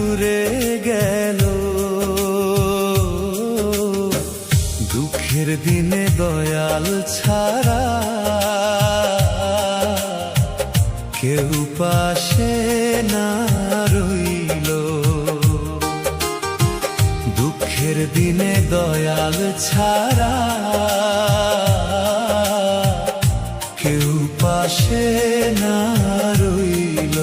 দূরে গেল। দুঃখের দিনে দয়াল ছাড়া কেউ পাশে না রইল। দুঃখের দিনে দয়াল ছাড়া কেউ পাশে না রইল।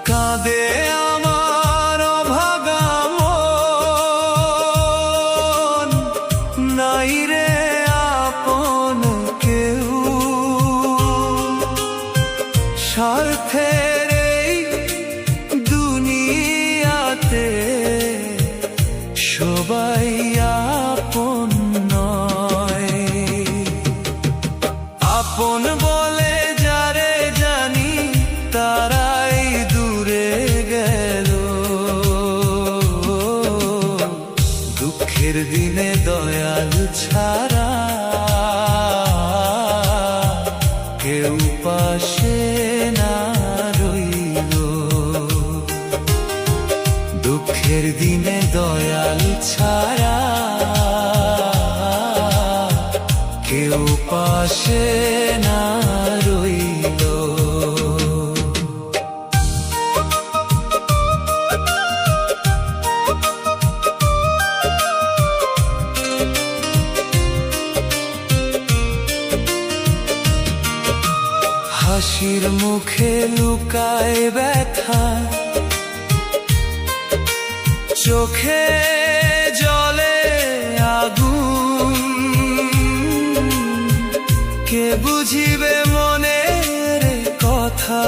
কাঁদে আমার অভাগা মন, নাই রে আপন কেউ। স্বার্থের এই দুনিয়াতে সবাই আপন নয়। আপন বলে যারে জানি তারাই দূরে গেল। দুঃখের দিনে দয়াল ছাড়া কেউ পাশে না রইল। দুঃখের দিনে দয়াল ছাড়া কেউ পাশে না রইল। হাসির মুখে লুকায় ব্যথা, চোখে জলে আগুন। কে বুঝিবে মনের কথা,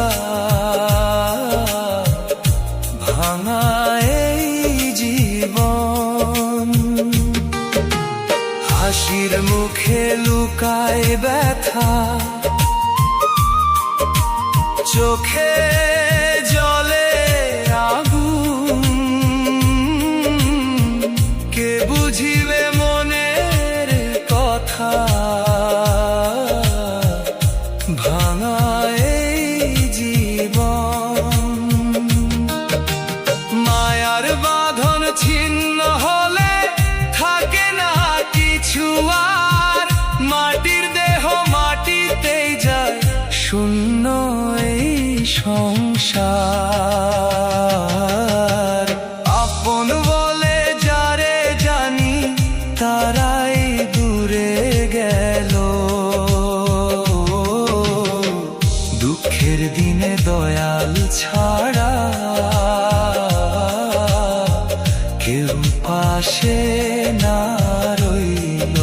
ভাঙা এই জীবন। হাসির মুখে লুকায় ব্যথা, চোখে জলে আগুন। কে বুঝিবে মনের কথা, ভাঙা এই জীবন। মায়ার বাঁধন ছিন্ন হলে থাকে না কিছু আর। মাটির দেহ মাটিতেই যায়, শূন্য এই সংসার। আপন বলে যারে জানি তারাই দূরে গেল। দুঃখের দিনে দয়াল ছাড়া কেউ পাশে না রইল।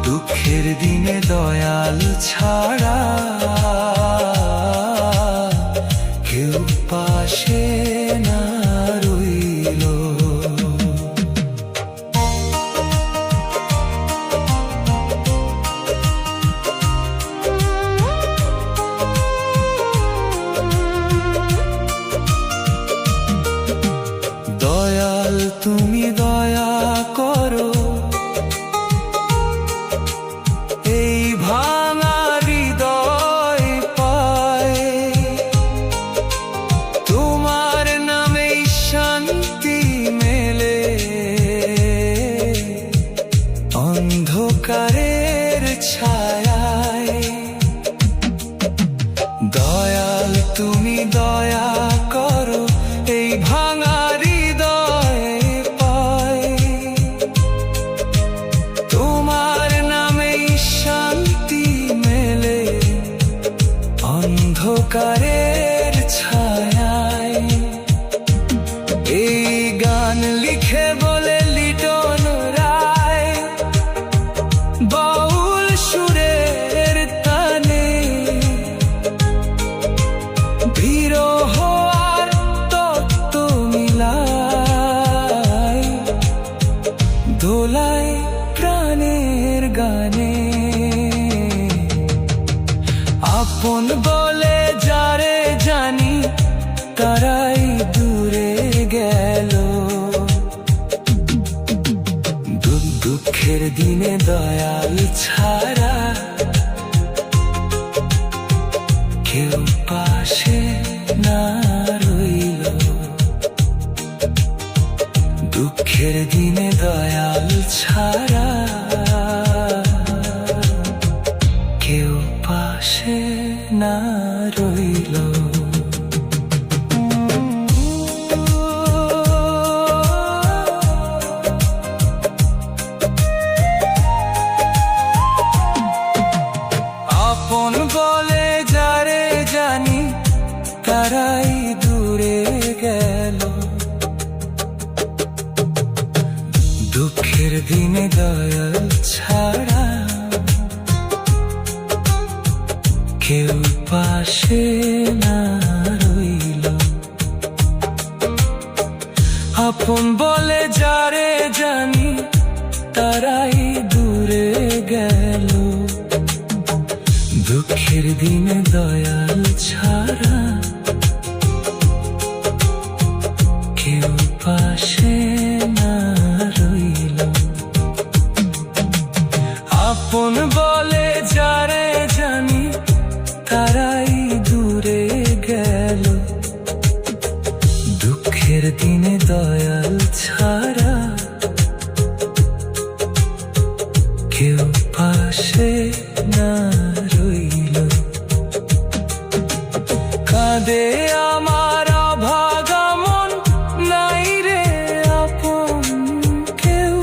দুঃখের দিনে দয়াল ছাড়া কেউ পাশে না রইল। দয়াল তুমি দয়া করো, এই ভাঙা হৃদয় দিনে দয়াল ছাড়া কেউ পাশে না রইল, দুঃখের দিনে দয়াল ছাড়া কেউ পাশে না রইল। আপন বলে যারে জানি তারাই দূরে গেল, দুঃখের দিনে দয়াল ছাড়া কেউ পাশে না রইল। আপন বলে যারে জানি তারাই দূরে গেল, দুঃখের দিনে দয়াল ছাড়া কেউ পাশে না রইল। আপন বলে যারে জানি তারাই দূরে গেল, দুঃখের দিনে দয়াল ছাড়া কেউ পাশে না রইল। কাঁদে আমার অভাগা মন, নাই রে আপন কেউ,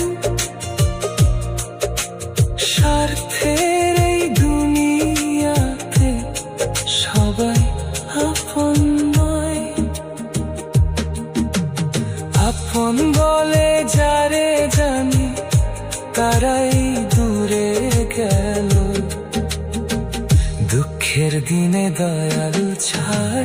স্বার্থের এই দুনিয়াতে সবাই আপন নয়। আপন বলে যারে জানি তারাই দূরে গেল, দুঃখের দিনে দয়াল ছাড়া